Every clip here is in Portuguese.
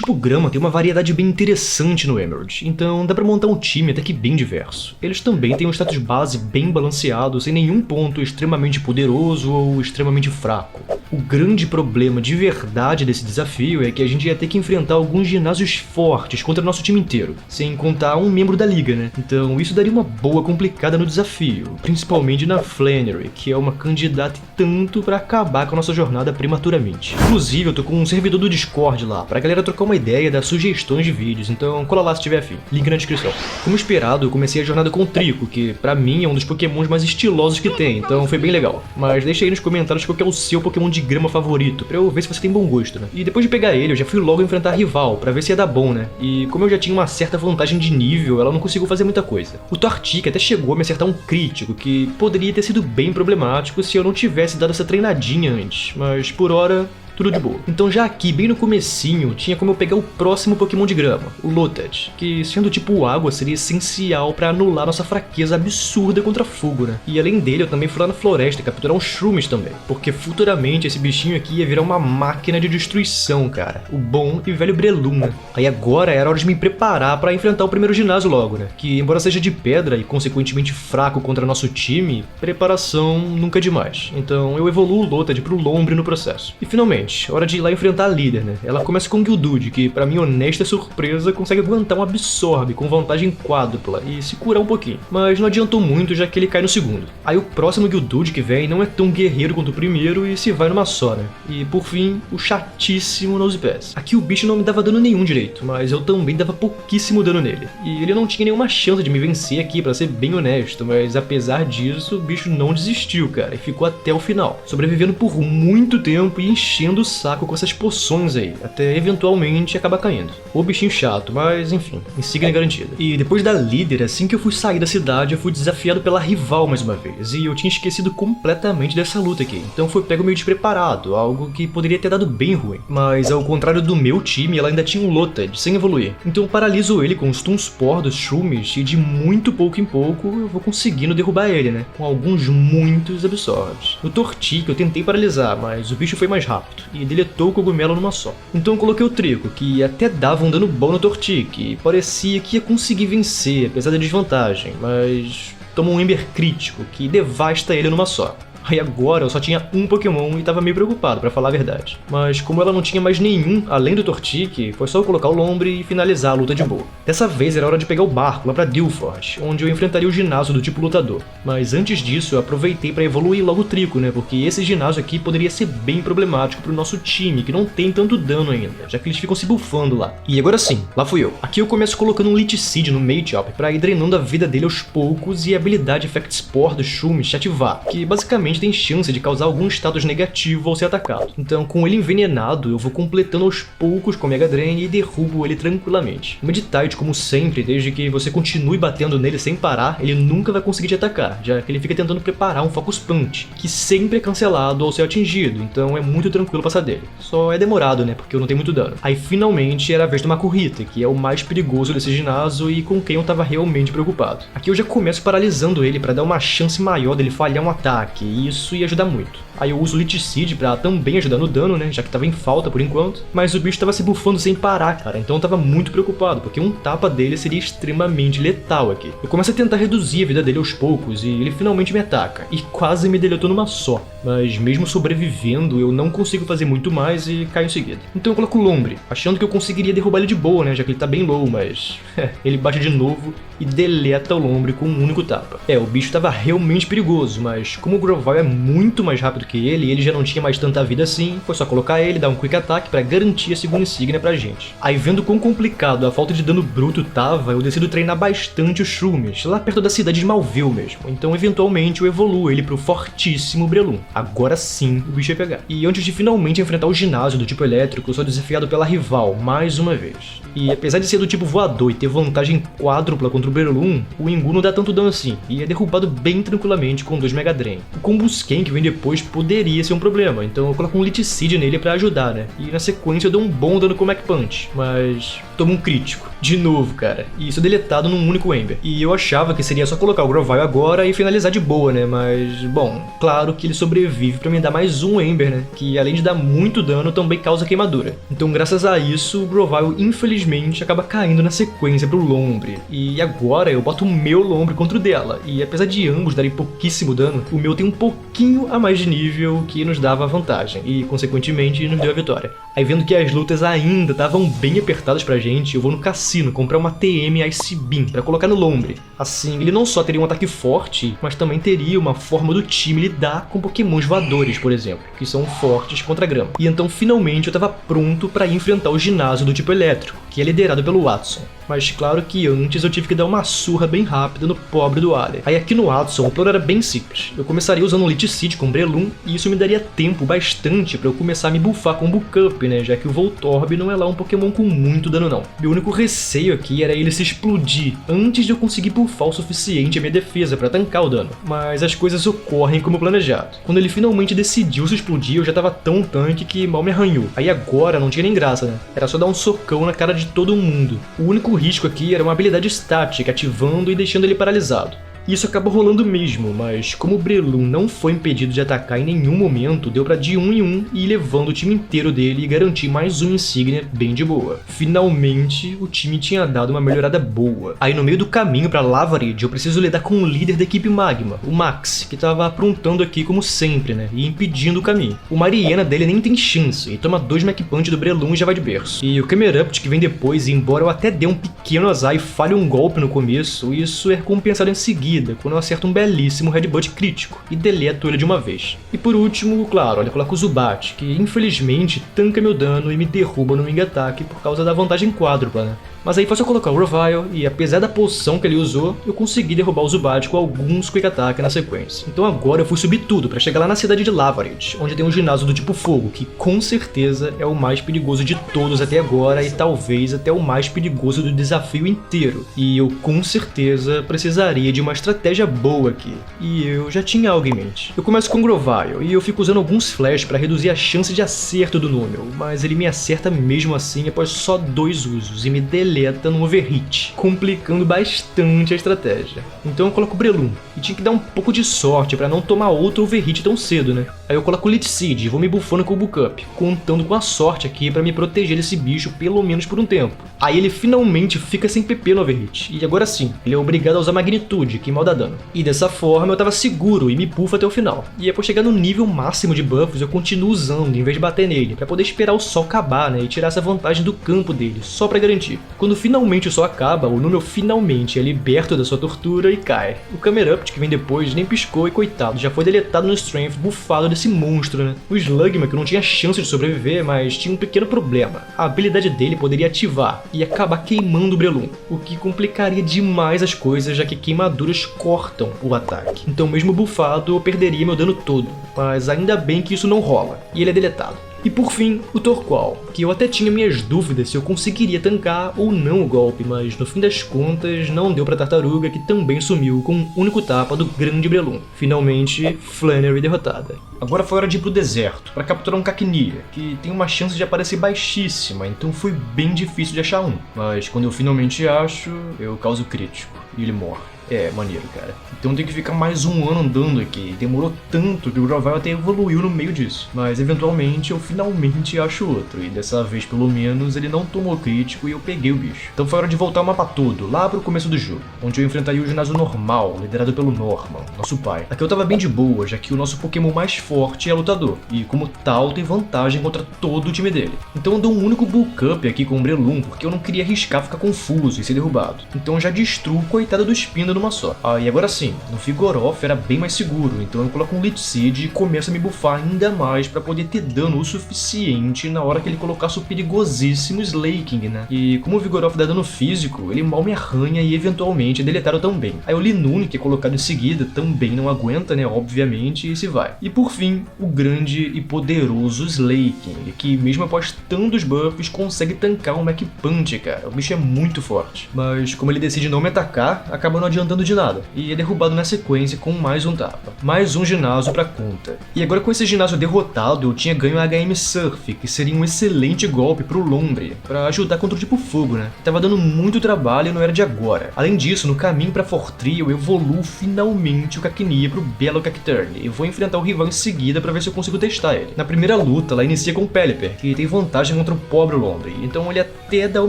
tipo grama tem uma variedade bem interessante no Emerald, então dá pra montar um time até que bem diverso. Eles também têm um status base bem balanceado, sem nenhum ponto extremamente poderoso ou extremamente fraco. O grande problema de verdade desse desafio é que a gente ia ter que enfrentar alguns ginásios fortes contra o nosso time inteiro, sem contar um membro da liga, né? Então isso daria uma boa complicada no desafio, principalmente na Flannery, que é uma candidata e tanto pra acabar com a nossa jornada prematuramente. Inclusive eu tô com um servidor do Discord lá, pra galera trocar uma ideia, dar sugestões de vídeos, então cola lá se tiver afim, link na descrição. Como esperado, eu comecei a jornada com o Trico, que pra mim é um dos pokémons mais estilosos que tem, então foi bem legal. Mas deixa aí nos comentários qual que é o seu pokémon de grama favorito, pra eu ver se você tem bom gosto, né? E depois de pegar ele, eu já fui logo enfrentar a rival, pra ver se ia dar bom, né? E como eu já tinha uma certa vantagem de nível, ela não conseguiu fazer muita coisa. O Torchic até chegou a me acertar um crítico, que poderia ter sido bem problemático se eu não tivesse dado essa treinadinha antes, mas por hora tudo de boa. Então já aqui, bem no comecinho, tinha como eu pegar o próximo Pokémon de grama, o Lotad, que sendo tipo água seria essencial pra anular nossa fraqueza absurda contra fogo, né? E além dele, eu também fui lá na floresta capturar uns Shrooms também, porque futuramente esse bichinho aqui ia virar uma máquina de destruição, cara. O bom e velho Breloom, né? Aí agora era hora de me preparar pra enfrentar o primeiro ginásio logo, né? Que embora seja de pedra e consequentemente fraco contra nosso time, preparação nunca é demais. Então eu evoluo o Lotad pro Lombre no processo. E finalmente, hora de ir lá enfrentar a líder, né? Ela começa com o Guildude, que pra minha honesta surpresa consegue aguentar um Absorb com vantagem quádrupla e se curar um pouquinho. Mas não adiantou muito, já que ele cai no segundo. Aí o próximo Guildude que vem não é tão guerreiro quanto o primeiro e se vai numa só, né? E por fim, o chatíssimo Nosepass. Aqui o bicho não me dava dano nenhum direito, mas eu também dava pouquíssimo dano nele. E ele não tinha nenhuma chance de me vencer aqui, pra ser bem honesto, mas apesar disso, o bicho não desistiu, cara, e ficou até o final, sobrevivendo por muito tempo e enchendo o saco com essas poções aí, até eventualmente acabar caindo. O bichinho chato, mas enfim, insígnia garantida. E depois da líder, assim que eu fui sair da cidade, eu fui desafiado pela rival mais uma vez, e eu tinha esquecido completamente dessa luta aqui, então foi pego meio despreparado, algo que poderia ter dado bem ruim. Mas ao contrário do meu time, ela ainda tinha um Lotad, sem evoluir, então eu paraliso ele com os Tunspore dos Shrooms, e de muito pouco em pouco eu vou conseguindo derrubar ele, né, com alguns muitos Absorbs. No Torchic eu tentei paralisar, mas o bicho foi mais rápido e deletou o cogumelo numa só. Então eu coloquei o Trico, que até dava um dano bom no Torchic, e parecia que ia conseguir vencer, apesar da desvantagem, mas toma um Ember crítico, que devasta ele numa só. Aí agora eu só tinha um Pokémon e tava meio preocupado, pra falar a verdade. Mas como ela não tinha mais nenhum além do Torchic, foi só eu colocar o Lombre e finalizar a luta de boa. Dessa vez era hora de pegar o barco lá pra Dilford, onde eu enfrentaria o ginásio do tipo lutador. Mas antes disso eu aproveitei pra evoluir logo o Trico, né, porque esse ginásio aqui poderia ser bem problemático pro nosso time, que não tem tanto dano ainda, já que eles ficam se buffando lá. E agora sim, lá fui eu. Aqui eu começo colocando um Leech Seed no Machop pra ir drenando a vida dele aos poucos e a habilidade Effect Spore do Shrooms se ativar, que basicamente tem chance de causar algum status negativo ao ser atacado. Então, com ele envenenado, eu vou completando aos poucos com Mega Drain e derrubo ele tranquilamente. O Meditite, como sempre, desde que você continue batendo nele sem parar, ele nunca vai conseguir te atacar, já que ele fica tentando preparar um Focus Punch, que sempre é cancelado ao ser atingido, então é muito tranquilo passar dele. Só é demorado, né, porque eu não tenho muito dano. Aí finalmente era a vez do Makuhita, que é o mais perigoso desse ginásio e com quem eu tava realmente preocupado. Aqui eu já começo paralisando ele pra dar uma chance maior dele falhar um ataque, e isso ia ajudar muito. Aí eu uso o Leech Seed pra também ajudar no dano, né, já que tava em falta por enquanto, mas o bicho tava se buffando sem parar, cara, então eu tava muito preocupado, porque um tapa dele seria extremamente letal aqui. Eu começo a tentar reduzir a vida dele aos poucos e ele finalmente me ataca, e quase me deletou numa só, mas mesmo sobrevivendo eu não consigo fazer muito mais e caio em seguida. Então eu coloco o Lombre, achando que eu conseguiria derrubar ele de boa, né, já que ele tá bem low, mas ele bate de novo e deleta o Lombre com um único tapa. O bicho tava realmente perigoso, mas como o Grovyle é muito mais rápido que ele e ele já não tinha mais tanta vida assim, foi só colocar ele, dar um Quick Attack pra garantir a segunda insígnia pra gente. Aí vendo quão complicado a falta de dano bruto tava, eu decido treinar bastante os Shrooms, lá perto da cidade de Malville mesmo, então eventualmente eu evoluo ele pro fortíssimo Breloom. Agora sim o bicho ia pegar. E antes de finalmente enfrentar o ginásio do tipo elétrico, eu sou desafiado pela rival mais uma vez. E apesar de ser do tipo voador e ter vantagem quádrupla contra o Breloom, o Ingu não dá tanto dano assim, e é derrubado bem tranquilamente com 2 Mega Drain. O Combusken que vem depois poderia ser um problema, então eu coloco um Leech Seed nele pra ajudar, né? E na sequência eu dou um bom dano com o Mach Punch, mas tomo um crítico. De novo, cara. E isso deletado num único Ember. E eu achava que seria só colocar o Grovyle agora e finalizar de boa, né? Mas, bom, claro que ele sobrevive revive pra me dar mais um Ember, né? Que além de dar muito dano, também causa queimadura. Então graças a isso, o Grovyle infelizmente acaba caindo na sequência pro Lombre. E agora eu boto o meu Lombre contra o dela. E apesar de ambos darem pouquíssimo dano, o meu tem um pouquinho a mais de nível que nos dava a vantagem. E consequentemente nos deu a vitória. Aí vendo que as lutas ainda estavam bem apertadas pra gente, eu vou no cassino comprar uma TM Ice Beam pra colocar no Lombre. Assim, ele não só teria um ataque forte, mas também teria uma forma do time lidar com pokémons voadores, por exemplo, que são fortes contra a grama. E então finalmente eu tava pronto pra enfrentar o ginásio do tipo elétrico, que é liderado pelo Watson. Mas claro que antes eu tive que dar uma surra bem rápida no pobre do Ali. Aí aqui no Watson o plano era bem simples. Eu começaria usando um Leech Seed com Breloom, e isso me daria tempo bastante pra eu começar a me buffar com o Buckup, né, já que o Voltorb não é lá um Pokémon com muito dano não. Meu único receio aqui era ele se explodir antes de eu conseguir buffar o suficiente a minha defesa pra tancar o dano. Mas as coisas ocorrem como planejado. Quando ele finalmente decidiu se explodir, eu já tava tão tanque que mal me arranhou. Aí agora não tinha nem graça, né? Era só dar um socão na cara de todo mundo. O único risco aqui era uma habilidade estática ativando e deixando ele paralisado. Isso acabou rolando mesmo, mas como o Breloom não foi impedido de atacar em nenhum momento, deu pra de 1 em 1 e ir levando o time inteiro dele e garantir mais um Insignia bem de boa. Finalmente, o time tinha dado uma melhorada boa. Aí no meio do caminho pra Lavaridge, eu preciso lidar com o líder da equipe Magma, o Max, que tava aprontando aqui como sempre, né, e impedindo o caminho. O Mariana dele nem tem chance, e toma 2 Mach Punch do Breloom e já vai de berço. E o Camerupt que vem depois, e embora eu até dê um pequeno azar e falhe um golpe no começo, isso é recompensado em seguida, quando eu acerto um belíssimo headbutt crítico e deleto ele de uma vez. E por último, claro, olha, coloco o Zubat, que infelizmente tanca meu dano e me derruba no Wing Attack por causa da vantagem quádrupla, né? Mas aí foi só colocar o Grovyle e apesar da poção que ele usou, eu consegui derrubar o Zubat com alguns Quick Attack na sequência. Então agora eu fui subir tudo pra chegar lá na cidade de Lavaridge, onde tem um ginásio do tipo fogo, que com certeza é o mais perigoso de todos até agora e talvez até o mais perigoso do desafio inteiro. E eu com certeza precisaria de uma estratégia boa aqui. E eu já tinha algo em mente. Eu começo com o Grovyle e eu fico usando alguns flash pra reduzir a chance de acerto do número, mas ele me acerta mesmo assim após só 2 usos e me deleta no overhit, complicando bastante a estratégia. Então eu coloco o Breloom, e tinha que dar um pouco de sorte pra não tomar outro overhit tão cedo, né? Aí eu coloco o Leech Seed e vou me buffando com o Buckup, contando com a sorte aqui pra me proteger desse bicho pelo menos por um tempo. Aí ele finalmente fica sem PP no overhit, e agora sim, ele é obrigado a usar magnitude, que mal dá dano. E dessa forma eu tava seguro e me buffa até o final. E após chegar no nível máximo de buffs, eu continuo usando em vez de bater nele, pra poder esperar o sol acabar, né, e tirar essa vantagem do campo dele, só pra garantir. Quando finalmente o sol acaba, o Número finalmente é liberto da sua tortura e cai. O Camerupt que vem depois nem piscou e coitado, já foi deletado no Strength, bufado desse monstro, né? O Slugma que não tinha chance de sobreviver, mas tinha um pequeno problema. A habilidade dele poderia ativar e acabar queimando o Breloom, o que complicaria demais as coisas, já que queimaduras cortam o ataque. Então mesmo bufado eu perderia meu dano todo, mas ainda bem que isso não rola, e ele é deletado. E por fim, o Torqual, que eu até tinha minhas dúvidas se eu conseguiria tancar ou não o golpe, mas no fim das contas não deu pra Tartaruga, que também sumiu com um único tapa do grande Breloom. Finalmente, Flannery derrotada. Agora foi hora de ir pro deserto, pra capturar um Cacnea, que tem uma chance de aparecer baixíssima, então foi bem difícil de achar um. Mas quando eu finalmente acho, eu causo crítico, e ele morre. É, maneiro, cara. Então tem que ficar mais um ano andando aqui. Demorou tanto que o Grovyle até evoluiu no meio disso. Mas eventualmente eu finalmente acho outro. E dessa vez, pelo menos, ele não tomou crítico e eu peguei o bicho. Então foi hora de voltar o mapa todo, lá pro começo do jogo, onde eu enfrentaria o ginásio normal, liderado pelo Norman, nosso pai. Aqui eu tava bem de boa, já que o nosso Pokémon mais forte é lutador. E como tal, tem vantagem contra todo o time dele. Então eu dou um único Buckup aqui com o Breloom, porque eu não queria arriscar ficar confuso e ser derrubado. Então eu já destruo o coitado do Spinda numa só. E agora sim, no Vigoroth era bem mais seguro, então eu coloco um Leech Seed e começo a me buffar ainda mais pra poder ter dano o suficiente na hora que ele colocasse o perigosíssimo Slaking, né? E como o Vigoroth dá dano físico, ele mal me arranha e eventualmente é deletado também. Aí o Linoone, que é colocado em seguida, também não aguenta, né? Obviamente, e se vai. E por fim, o grande e poderoso Slaking, que mesmo após tantos buffs, consegue tancar um Mach Punch, cara. O bicho é muito forte. Mas como ele decide não me atacar, acaba não adiantando adiantando de nada, e é derrubado na sequência com mais um tapa. Mais um ginásio pra conta. E agora com esse ginásio derrotado, eu tinha ganho a HM Surf, que seria um excelente golpe pro Lombre, pra ajudar contra o tipo fogo, né? Tava dando muito trabalho e não era de agora. Além disso, no caminho pra Fortria, eu evoluo finalmente o Cacnea pro belo Cacturne, e vou enfrentar o rival em seguida pra ver se eu consigo testar ele. Na primeira luta, ela inicia com o Pelipper, que tem vantagem contra o pobre Lombre, então ele até dá o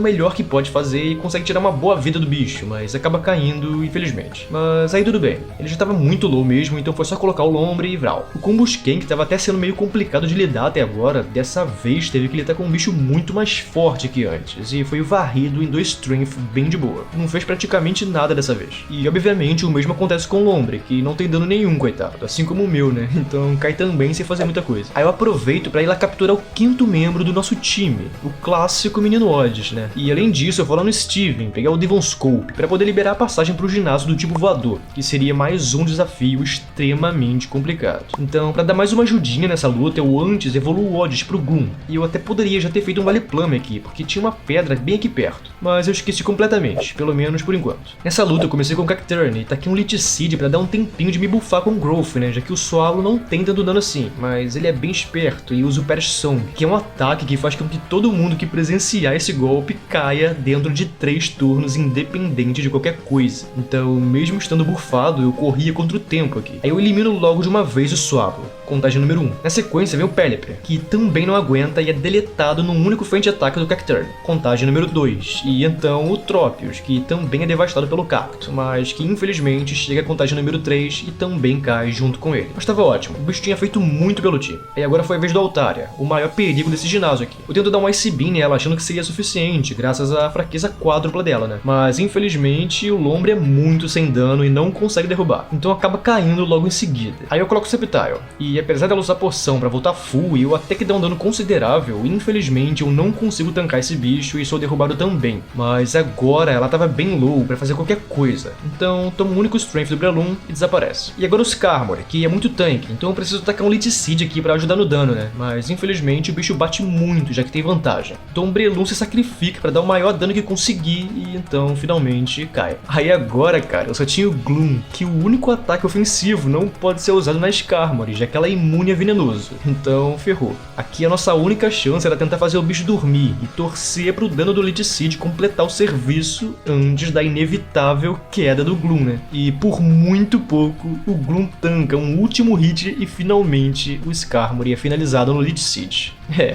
melhor que pode fazer e consegue tirar uma boa vida do bicho, mas acaba caindo, infelizmente. Mas aí tudo bem, ele já tava muito low mesmo, então foi só colocar o Lombre e Vral. O Combusken, que tava até sendo meio complicado de lidar até agora, dessa vez teve que lidar com um bicho muito mais forte que antes, e foi varrido em 2 Strength bem de boa. Não fez praticamente nada dessa vez. E obviamente o mesmo acontece com o Lombre, que não tem dano nenhum, coitado, assim como o meu, né? Então cai também sem fazer muita coisa. Aí eu aproveito pra ir lá capturar o 5º membro do nosso time, o clássico Menino Odds, né? E além disso eu vou lá no Steven, pegar o Devon Scope, pra poder liberar a passagem pro ginásio do tipo voador, que seria mais um desafio extremamente complicado. Então, pra dar mais uma ajudinha nessa luta, eu antes evoluo o Odds pro Gloom, e eu até poderia já ter feito um Vale Plame aqui, porque tinha uma pedra bem aqui perto, mas eu esqueci completamente, pelo menos por enquanto. Nessa luta eu comecei com o Cacturne, e tá aqui um Lich Seed pra dar um tempinho de me buffar com o Growth, né, já que o Swallow não tem tanto dano assim, mas ele é bem esperto e usa o Perish Song, que é um ataque que faz com que todo mundo que presenciar esse golpe caia dentro de 3 turnos, independente de qualquer coisa. Então, mesmo estando buffado, eu corria contra o tempo aqui. Aí eu elimino logo de uma vez o Swallow, contagem número 1. Na sequência vem o Pelipper, que também não aguenta e é deletado num único frente ataque do Cacturne, contagem número 2. E então o Tropius, que também é devastado pelo cacto, mas que infelizmente chega a contagem número 3 e também cai junto com ele. Mas tava ótimo, o bicho tinha feito muito pelo time. E agora foi a vez do Altaria, o maior perigo desse ginásio aqui. Eu tento dar um Ice Beam nela achando que seria suficiente, graças à fraqueza quádrupla dela, né? Mas infelizmente o Lombre é muito sem dano e não consegue derrubar, então acaba caindo logo em seguida. Aí eu coloco o Sceptile, e apesar dela usar poção pra voltar full e eu até que dar um dano considerável, infelizmente eu não consigo tancar esse bicho e sou derrubado também. Mas agora ela tava bem low pra fazer qualquer coisa, então toma o único Strength do Breloom e desaparece. E agora o Skarmory, que é muito tanque, então eu preciso tacar um Lich Seed aqui pra ajudar no dano, né? Mas infelizmente o bicho bate muito, já que tem vantagem. Então o Breloom se sacrifica pra dar o maior dano que conseguir e então finalmente cai. Aí agora, cara, eu só tinha o Gloom, que o único ataque ofensivo não pode ser usado na Skarmory, já que ela é imune a venenoso. Então ferrou. Aqui a nossa única chance era tentar fazer o bicho dormir e torcer pro dano do Lich Seed completar o serviço antes da inevitável queda do Gloom, né? E por muito pouco o Gloom tanca um último hit e finalmente o Skarmory é finalizado no Lich Seed.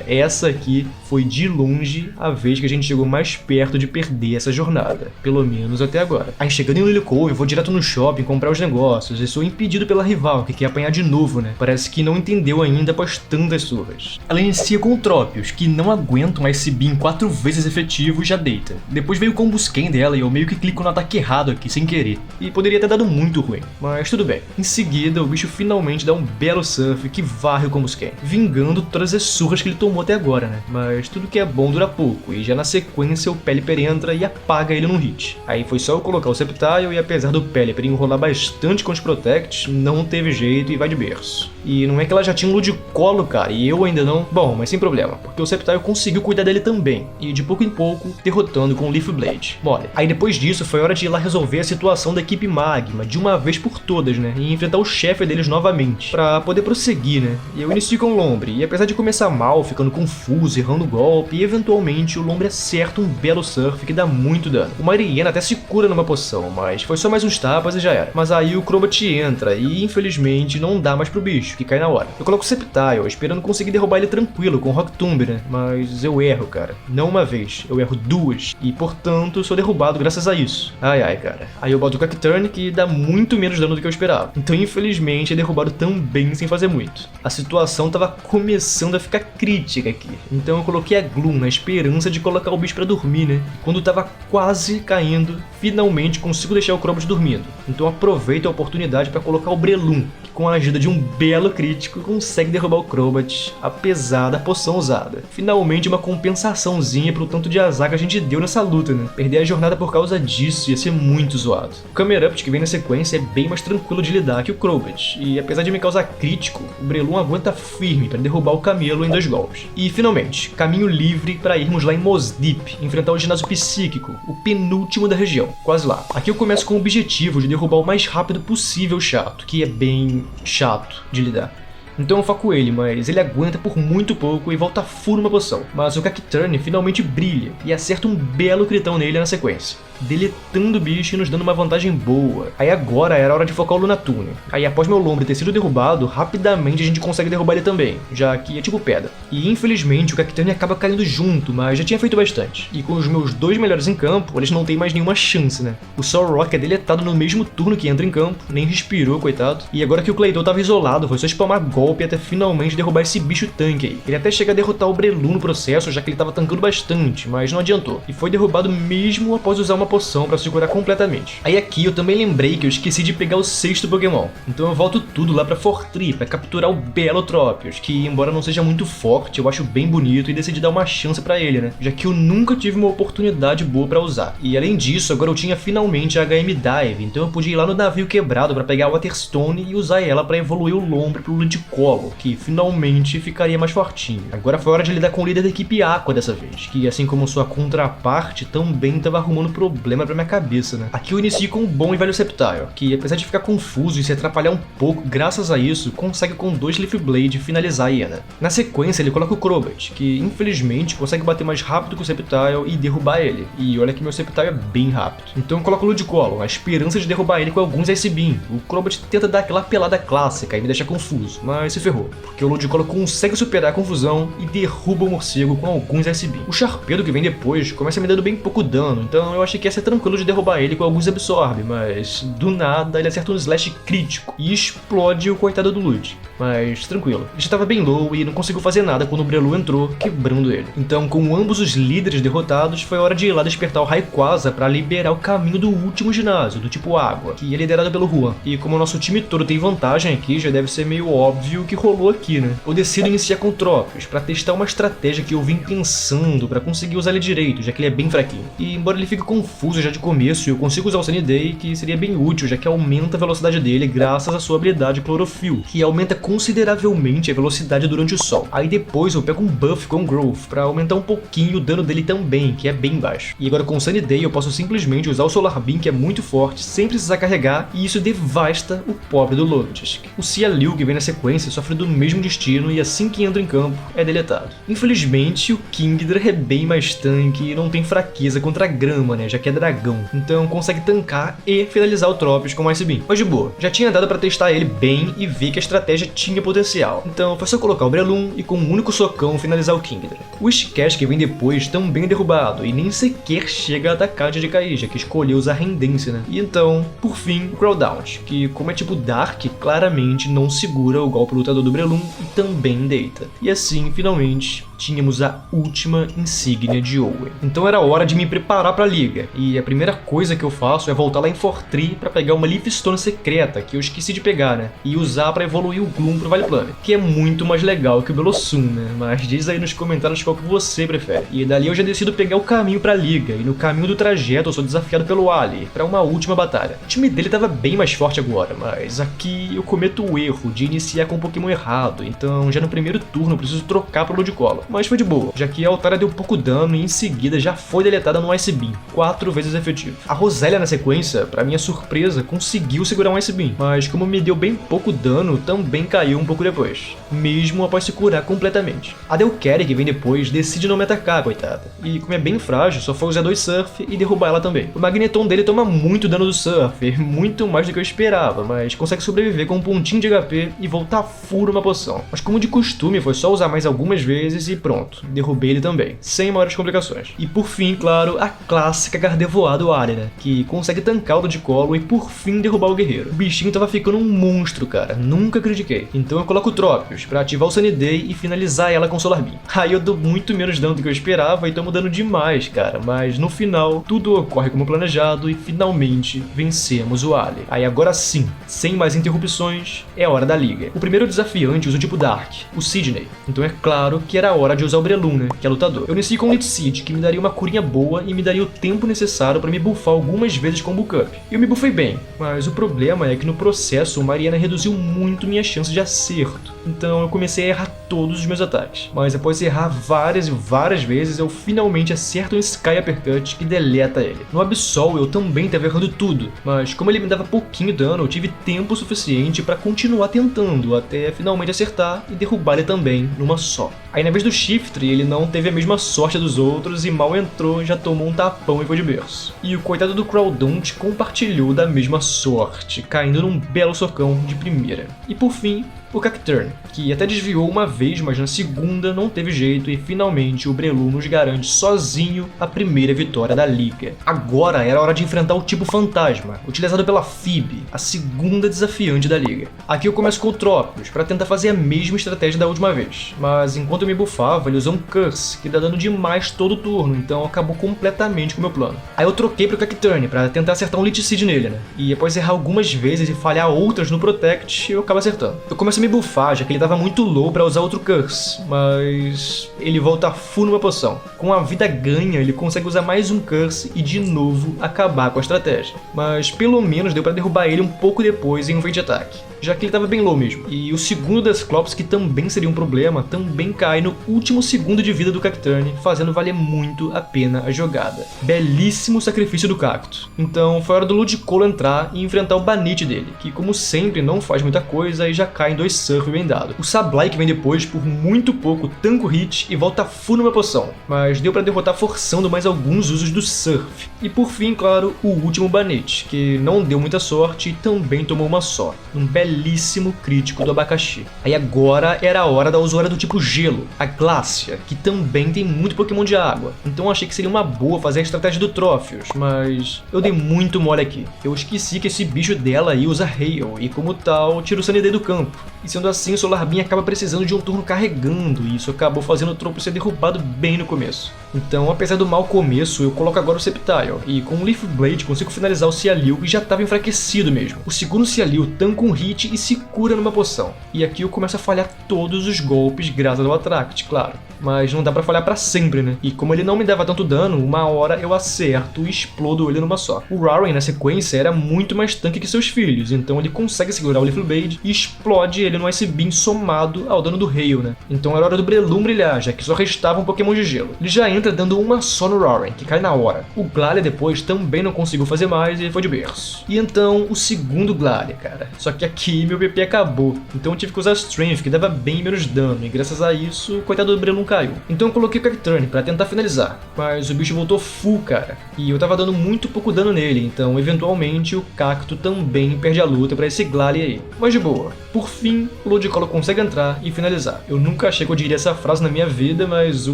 Essa aqui foi de longe a vez que a gente chegou mais perto de perder essa jornada, pelo menos até agora. Aí chegando em Lily Cove, eu vou direto no shopping comprar os negócios e sou impedido pela rival, que quer apanhar de novo, né? Parece que não entendeu ainda após tantas surras. Ela inicia com o Tropius, que não aguenta um Ice Beam 4 vezes efetivo e já deita. Depois veio o Combusken dela e eu meio que clico no ataque errado aqui, sem querer. E poderia ter dado muito ruim, mas tudo bem. Em seguida, o bicho finalmente dá um belo surf que varre o Combusken, vingando todas as surras que ele tomou até agora, né? Mas tudo que é bom dura pouco, e já na sequência o Pelipper entra e apaga ele num hit. Aí foi só eu colocar o Sceptile e apesar do Pelipper enrolar bastante com os Protects, não teve jeito e vai de berço. E não é que ela já tinha um Ludicolo, cara, e eu ainda não? Bom, mas sem problema, porque o Sceptile conseguiu cuidar dele também, e de pouco em pouco, derrotando com o Leaf Blade. Mole. Aí depois disso, foi hora de ir lá resolver a situação da equipe Magma, de uma vez por todas, né, e enfrentar o chefe deles novamente, pra poder prosseguir, né. E eu inicio com o Lombre, e apesar de começar mal, ficando confuso, errando o golpe, e eventualmente o Lombre acerta um belo surf que dá muito dano. O Mariana até se cura numa poção, mas foi só mais uns tapas e já era. Mas aí o Crobat entra, e infelizmente não dá mais pro bicho, que cai na hora. Eu coloco o Sceptile, esperando conseguir derrubar ele tranquilo, com o Rock Tomb, né, mas eu erro, cara. Não uma vez, eu erro 2, e portanto sou derrubado graças a isso. Ai ai, cara. Aí eu boto o Cacturne, que dá muito menos dano do que eu esperava. Então infelizmente é derrubado também sem fazer muito. A situação tava começando a ficar crítica aqui, então eu coloquei a Gloom na esperança de colocar o bicho pra dormir, né. E quando tava quase caindo, finalmente consigo deixar o Crobat dormindo. Então aproveito a oportunidade pra colocar o Breloom, que com a ajuda de um belo belo crítico consegue derrubar o Crobat, apesar da poção usada. Finalmente uma compensaçãozinha pro tanto de azar que a gente deu nessa luta, né? Perder a jornada por causa disso ia ser muito zoado. O Camerupt que vem na sequência é bem mais tranquilo de lidar que o Crobat, e apesar de me causar crítico, o Breloom aguenta firme para derrubar o Camelo em 2 golpes. E finalmente, caminho livre para irmos lá em Moss Deep, enfrentar o ginásio psíquico, o penúltimo da região, quase lá. Aqui eu começo com o objetivo de derrubar o mais rápido possível o Chato, que é bem chato de lidar. Então eu foco ele, mas ele aguenta por muito pouco e volta full numa poção. Mas o Cacturne finalmente brilha e acerta um belo critão nele na sequência, deletando o bicho e nos dando uma vantagem boa. Aí agora era hora de focar o Lunatone. Aí após meu Lombre ter sido derrubado, rapidamente a gente consegue derrubar ele também, já que é tipo pedra. E infelizmente o Cacturne acaba caindo junto, mas já tinha feito bastante. E com os meus 2 melhores em campo, eles não têm mais nenhuma chance, né? O Solrock é deletado no mesmo turno que entra em campo, nem respirou, coitado. E agora que o Claydol tava isolado, foi só spamar golpe até finalmente derrubar esse bicho tanque aí. Ele até chega a derrotar o Breloom no processo, já que ele tava tancando bastante, mas não adiantou. E foi derrubado mesmo após usar uma poção pra se curar completamente. Aí aqui eu também lembrei que eu esqueci de pegar o 6º Pokémon. Então eu volto tudo lá pra Fortree pra capturar o belo Tropius, que embora não seja muito forte, eu acho bem bonito e decidi dar uma chance pra ele, né? Já que eu nunca tive uma oportunidade boa pra usar. E além disso, agora eu tinha finalmente a HM Dive, então eu podia ir lá no navio quebrado pra pegar a Waterstone e usar ela pra evoluir o Lombre pro Ludicolo, que finalmente ficaria mais fortinho. Agora foi hora de lidar com o líder da equipe Aqua dessa vez, que assim como sua contraparte, também tava arrumando problema pra minha cabeça, né? Aqui eu inicio com um bom e velho Sceptile, que apesar de ficar confuso e se atrapalhar um pouco, graças a isso, consegue com 2 Leaf Blade finalizar a hiena. Na sequência ele coloca o Crobat, que infelizmente consegue bater mais rápido que o Sceptile e derrubar ele. E olha que meu Sceptile é bem rápido. Então eu coloco o Ludicolo, na esperança de derrubar ele com alguns Ice Beam. O Crobat tenta dar aquela pelada clássica e me deixa confuso, mas se ferrou, porque o Ludicolo consegue superar a confusão e derruba o morcego com alguns Ice Beam. O Sharpedo que vem depois começa me dando bem pouco dano, então eu achei que ia ser tranquilo de derrubar ele com alguns Absorb, mas do nada ele acerta um Slash crítico e explode o coitado do Lud. Mas tranquilo, ele já estava bem low e não conseguiu fazer nada quando o Breloom entrou, quebrando ele. Então com ambos os líderes derrotados, foi hora de ir lá despertar o Rayquaza para liberar o caminho do último ginásio, do tipo água, que é liderado pelo Juan. E como o nosso time todo tem vantagem aqui, já deve ser meio óbvio o que rolou aqui, né? Eu decido iniciar com Tropius, para testar uma estratégia que eu vim pensando para conseguir usar ele direito, já que ele é bem fraquinho. E embora ele fique confuso já de começo, eu consigo usar o Sunny Day, que seria bem útil, já que aumenta a velocidade dele graças à sua habilidade Clorofil, que aumenta consideravelmente a velocidade durante o sol. Aí depois eu pego um buff com Growth, para aumentar um pouquinho o dano dele também, que é bem baixo. E agora com o Sunny Day eu posso simplesmente usar o Solar Beam, que é muito forte, sem precisar carregar, e isso devasta o pobre do Logitech. O Cialil, que vem na sequência, sofre do mesmo destino e assim que entra em campo, é deletado. Infelizmente, o Kingdra é bem mais tanque e não tem fraqueza contra a grama, né, já que é dragão. Então consegue tancar e finalizar o Tropius com o Ice Beam. Mas de boa, já tinha dado pra testar ele bem e ver que a estratégia tinha potencial. Então foi só colocar o Breloom e com um único socão finalizar o Kingdra. O Whiscash que vem depois também é derrubado e nem sequer chega a atacar de cair, já que escolheu usar rendência, né? E então, por fim, o Crowdount, que como é tipo Dark, claramente não segura o golpe lutador do Breloom e também deita. E assim, finalmente, tínhamos a última insígnia de Owen. Então era hora de me preparar pra liga, e a primeira coisa que eu faço é voltar lá em Fortree pra pegar uma Leaf Stone secreta, que eu esqueci de pegar, né? E usar pra evoluir o Gloom pro Vale Plane, que é muito mais legal que o Bellossom, né? Mas diz aí nos comentários qual que você prefere. E dali eu já decido pegar o caminho pra liga, e no caminho do trajeto eu sou desafiado pelo Ali pra uma última batalha. O time dele tava bem mais forte agora, mas aqui eu cometo o erro de iniciar com um Pokémon errado, então já no primeiro turno eu preciso trocar pro Ludicolo. Mas foi de boa, já que a Altaria deu pouco dano e em seguida já foi deletada no Ice Beam, 4 vezes efetivo. A Rosélia na sequência, pra minha surpresa, conseguiu segurar um Ice Beam, mas como me deu bem pouco dano, também caiu um pouco depois, mesmo após se curar completamente. A Delcare, que vem depois, decide não me atacar, coitada, e como é bem frágil, só foi usar 2 Surf e derrubar ela também. O Magneton dele toma muito dano do Surf, muito mais do que eu esperava, mas consegue sobreviver com um pontinho de HP e voltar full uma poção. Mas como de costume, foi só usar mais algumas vezes e pronto, derrubei ele também, sem maiores complicações. E por fim, claro, a clássica Gardevoir do Ali, né, que consegue tancar o Ludicolo e por fim derrubar o guerreiro. O bichinho tava ficando um monstro, cara, nunca critiquei. Então eu coloco o Tropius pra ativar o Sunny Day e finalizar ela com Solar Beam. Aí eu dou muito menos dano do que eu esperava e tô mudando demais, cara, mas no final tudo ocorre como planejado e finalmente vencemos o Ali. Aí agora sim, sem mais interrupções, é a hora da liga. O primeiro desafiante usa o tipo Dark, o Sidney, então é claro que era a hora de usar o Breloom, né, que é lutador. Eu iniciei com o Lit Seed, que me daria uma curinha boa e me daria o tempo necessário pra me buffar algumas vezes com o Bulk Up. Eu me buffei bem, mas o problema é que no processo o Mariana reduziu muito minha chance de acerto, então eu comecei a errar todos os meus ataques. Mas após errar várias e várias vezes, eu finalmente acerto um Sky Uppercut que deleta ele. No Absol eu também tava errando tudo, mas como ele me dava pouquinho dano, eu tive tempo suficiente pra continuar tentando, até finalmente acertar e derrubar ele também numa só. Aí na vez do Shiftry, ele não teve a mesma sorte dos outros e mal entrou, já tomou um tapão e foi de berço. E o coitado do Crawdaunt compartilhou da mesma sorte, caindo num belo socão de primeira. E por fim, o Cacturne, que até desviou uma vez, mas na segunda não teve jeito e finalmente o Breloom nos garante sozinho a primeira vitória da liga. Agora era hora de enfrentar o tipo fantasma, utilizado pela Phoebe, a segunda desafiante da liga. Aqui eu começo com o Tropius, para tentar fazer a mesma estratégia da última vez, mas enquanto eu me buffava, ele usou um Curse, que dá dano demais todo turno, então acabou completamente com o meu plano. Aí eu troquei pro Cacturne, para tentar acertar um Lit Seed nele, né? E após errar algumas vezes e falhar outras no Protect, eu acabo acertando. Eu começo a me buffar, já que ele tava muito low pra usar outro Curse, mas ele volta full numa poção. Com a vida ganha, ele consegue usar mais um Curse e de novo acabar com a estratégia. Mas pelo menos deu pra derrubar ele um pouco depois em um feint ataque, já que ele tava bem low mesmo. E o segundo das Clops, que também seria um problema, também cai no último segundo de vida do Cacturne, fazendo valer muito a pena a jogada. Belíssimo sacrifício do Cacto. Então foi hora do Ludicolo entrar e enfrentar o Banite dele, que como sempre não faz muita coisa e já cai em 2 Surf bem dado. O Sableye que vem depois, por muito pouco, tanca o hit e volta full numa poção, mas deu pra derrotar forçando mais alguns usos do Surf. E por fim, claro, o último Banite, que não deu muita sorte e também tomou uma só, um belíssimo crítico do abacaxi. Aí agora era a hora da usuária do tipo Gelo, a Glacia, que também tem muito Pokémon de água, então achei que seria uma boa fazer a estratégia do Trophius, mas eu dei muito mole aqui. Eu esqueci que esse bicho dela aí usa Hail, e como tal, tira o Sunny Day do campo. E sendo assim, o Solar Beam acaba precisando de um turno carregando, e isso acabou fazendo o Tropius ser derrubado bem no começo. Então, apesar do mau começo, eu coloco agora o Sceptile, e com o Leaf Blade consigo finalizar o Cialil, que já estava enfraquecido mesmo. O segundo Cialil tanca um hit e se cura numa poção. E aqui eu começo a falhar todos os golpes graças ao Attract, claro. Mas não dá pra falhar pra sempre, né? E como ele não me dava tanto dano, uma hora eu acerto e explodo ele numa só. O Roaring, na sequência, era muito mais tanque que seus filhos, então ele consegue segurar o Leaf Blade e explode ele no Ice Beam somado ao dano do Hail, né? Então era hora do Breloom brilhar, já que só restava um Pokémon de gelo. Ele já entra dando uma só no Roaring, que cai na hora. O Glalie depois também não conseguiu fazer mais e foi de berço. E então o segundo Glalie, cara. Só que aqui meu PP acabou, então eu tive que usar Strength, que dava bem menos dano, e graças a isso, o coitado do Breloom caiu. Então eu coloquei o Cacturne pra tentar finalizar, mas o bicho voltou full, cara, e eu tava dando muito pouco dano nele, então eventualmente o Cacto também perde a luta pra esse Glalie aí. Mas de boa. Por fim, o Ludicolo consegue entrar e finalizar. Eu nunca achei que eu diria essa frase na minha vida, mas o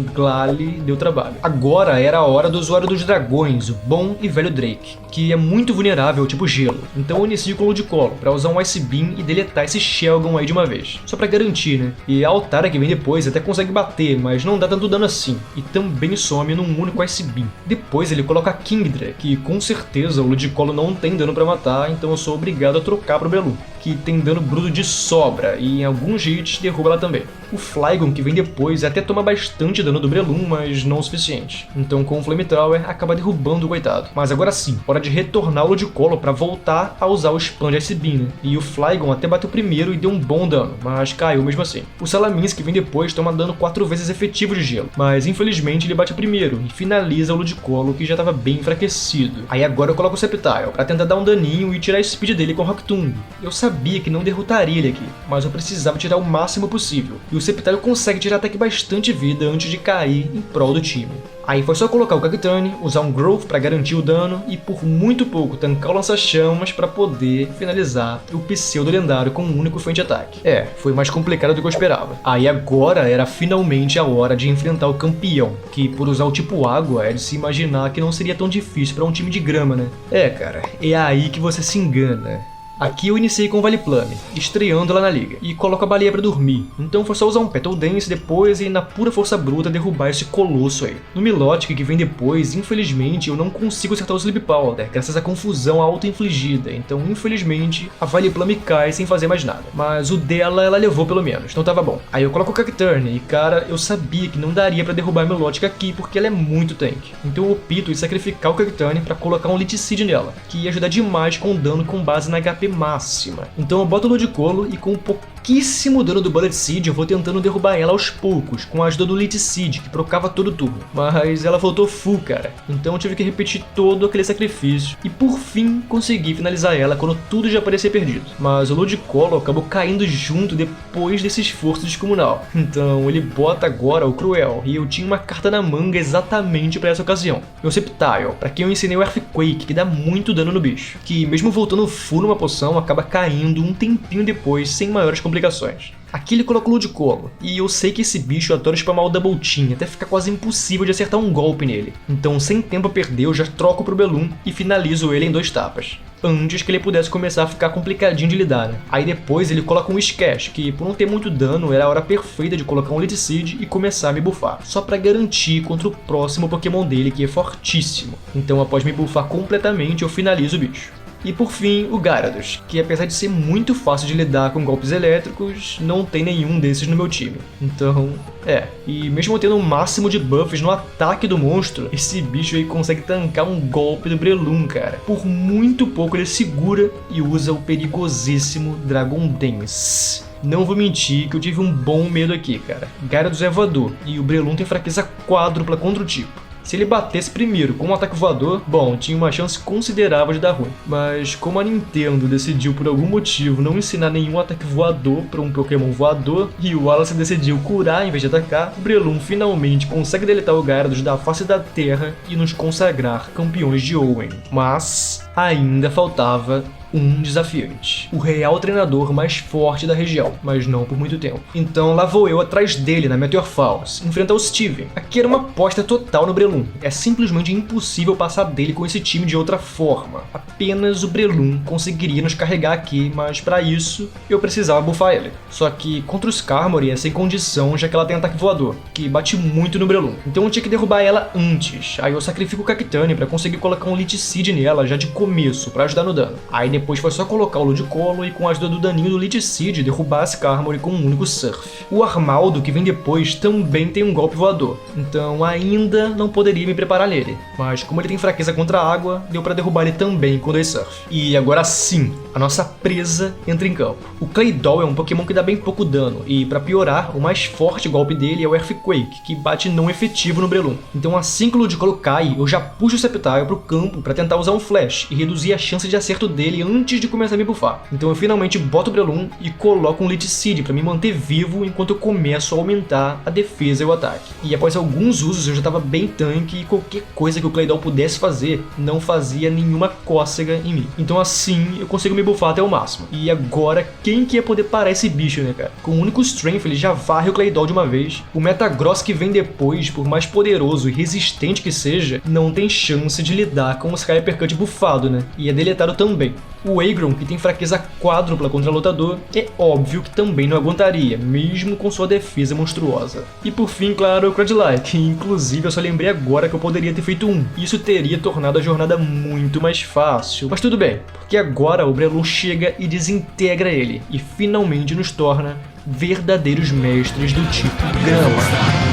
Glalie deu trabalho. Agora era a hora do usuário dos dragões, o bom e velho Drake, que é muito vulnerável ao tipo gelo. Então eu inicio com o Ludicolo pra usar um Ice Beam e deletar esse Shelgon aí de uma vez, só pra garantir, né? E a Altara que vem depois até consegue bater, mas não dá tanto dano assim, e também some num único Ice Beam. Depois ele coloca a Kingdra, que com certeza o Ludicolo não tem dano pra matar, então eu sou obrigado a trocar pro Breloom, que tem dano bruto de sobra, e em alguns hits derruba ela também. O Flygon que vem depois até toma bastante dano do Breloom, mas não o suficiente. Então com o Flamethrower acaba derrubando o coitado. Mas agora sim, hora de retornar o Ludicolo pra voltar a usar o Spam de Ice Beam, né? E o Flygon até bateu primeiro e deu um bom dano, mas caiu mesmo assim. O Salamence que vem depois toma dano 4 vezes efetivo de gelo, mas infelizmente ele bate primeiro e finaliza o Ludicolo, que já estava bem enfraquecido. Aí agora eu coloco o Sceptile pra tentar dar um daninho e tirar a speed dele com o Rock Tomb. Eu sabia sabia que não derrotaria ele aqui, mas eu precisava tirar o máximo possível, e o Sceptile consegue tirar até que bastante vida antes de cair em prol do time. Aí foi só colocar o Cacturne, usar um Growth para garantir o dano e por muito pouco tancar o lança-chamas para poder finalizar o pseudo-lendário com um único frente ataque. Foi mais complicado do que eu esperava. Aí agora era finalmente a hora de enfrentar o campeão, que por usar o tipo água é de se imaginar que não seria tão difícil para um time de grama, né? Cara, é aí que você se engana. Aqui eu iniciei com o Valiplame, estreando lá na liga, e coloco a baleia pra dormir, então foi só usar um Petal Dance depois e na pura força bruta derrubar esse colosso aí. No Milotic que vem depois, infelizmente eu não consigo acertar o Sleep Powder, graças à confusão auto-infligida, então infelizmente a Valiplame cai sem fazer mais nada. Mas o dela ela levou pelo menos, então tava bom. Aí eu coloco o Cacturne e cara, eu sabia que não daria pra derrubar a Milotic aqui porque ela é muito tanque. Então eu opto em sacrificar o Cacturne pra colocar um Lich Seed nela, que ia ajudar demais com o dano com base na HP máxima. Então eu boto o Ludicolo e com um pouquíssimo dano do Bullet Seed eu vou tentando derrubar ela aos poucos, com a ajuda do Lich Seed, que procava todo turno. Mas ela voltou full, cara. Então eu tive que repetir todo aquele sacrifício e por fim consegui finalizar ela quando tudo já parecia perdido. Mas o Ludicolo acabou caindo junto depois desse esforço descomunal. Então ele bota agora o Cruel e eu tinha uma carta na manga exatamente para essa ocasião. Meu Sceptile, para quem eu ensinei o Earthquake, que dá muito dano no bicho, que mesmo voltando full numa poção acaba caindo um tempinho depois sem maiores complicações. Aqui ele coloca o Ludicolo, e eu sei que esse bicho adora spamar o Double Team, até ficar quase impossível de acertar um golpe nele. Então sem tempo a perder eu já troco pro Breloom e finalizo ele em 2 tapas. Antes que ele pudesse começar a ficar complicadinho de lidar, né? Aí depois ele coloca um Whiscash, que por não ter muito dano era a hora perfeita de colocar um Lich Seed e começar a me buffar, só pra garantir contra o próximo Pokémon dele que é fortíssimo. Então após me buffar completamente eu finalizo o bicho. E por fim, o Gyarados, que apesar de ser muito fácil de lidar com golpes elétricos, não tem nenhum desses no meu time. Então, e mesmo tendo o máximo de buffs no ataque do monstro, esse bicho aí consegue tancar um golpe do Breloom, cara. Por muito pouco ele segura e usa o perigosíssimo Dragon Dance. Não vou mentir que eu tive um bom medo aqui, cara. Gyarados é voador, e o Breloom tem fraqueza quádrupla contra o tipo. Se ele batesse primeiro com um ataque voador, bom, tinha uma chance considerável de dar ruim. Mas como a Nintendo decidiu por algum motivo não ensinar nenhum ataque voador para um Pokémon voador, e o Wallace decidiu curar em vez de atacar, o Breloom finalmente consegue deletar o Gyarados da face da Terra e nos consagrar campeões de Hoenn. Mas ainda faltava um desafiante, o real treinador mais forte da região, mas não por muito tempo. Então lá vou eu atrás dele na Meteor Falls, enfrentar o Steven. Aqui era uma aposta total no Breloom, é simplesmente impossível passar dele com esse time de outra forma. Apenas o Breloom conseguiria nos carregar aqui, mas para isso eu precisava buffar ele. Só que contra o Skarmory é sem condição, já que ela tem ataque voador, que bate muito no Breloom. Então eu tinha que derrubar ela antes, aí eu sacrifico o Cacturne para conseguir colocar um Lich Seed nela já de começo, para ajudar no dano. Aí depois foi só colocar o Ludicolo e com a ajuda do daninho do Lich Seed derrubar a Skarmory com um único Surf. O Armaldo, que vem depois, também tem um golpe voador, então ainda não poderia me preparar nele. Mas como ele tem fraqueza contra a água, deu pra derrubar ele também com 2 Surf. E agora sim, a nossa presa entra em campo. O Claydol é um Pokémon que dá bem pouco dano, e pra piorar, o mais forte golpe dele é o Earthquake, que bate não efetivo no Breloom. Então assim que o Ludicolo cai, eu já puxo o Sceptile pro campo pra tentar usar um Flash e reduzir a chance de acerto dele antes de começar a me buffar. Então eu finalmente boto o Breloom e coloco um Lich Seed pra me manter vivo enquanto eu começo a aumentar a defesa e o ataque. E após alguns usos eu já tava bem tanque e qualquer coisa que o Claydol pudesse fazer não fazia nenhuma cócega em mim. Então assim eu consigo me buffar até o máximo. E agora quem que ia poder parar esse bicho, né, cara? Com o único Strength ele já varre o Claydol de uma vez. O Metagross que vem depois, por mais poderoso e resistente que seja, não tem chance de lidar com o Sky Uppercut buffado, né? E é deletado também. O Aggron, que tem fraqueza quádrupla contra lutador, é óbvio que também não aguentaria, mesmo com sua defesa monstruosa. E por fim, claro, o Crudlike, que inclusive eu só lembrei agora que eu poderia ter feito um. Isso teria tornado a jornada muito mais fácil. Mas tudo bem, porque agora o Breloom chega e desintegra ele, e finalmente nos torna verdadeiros mestres do tipo grama.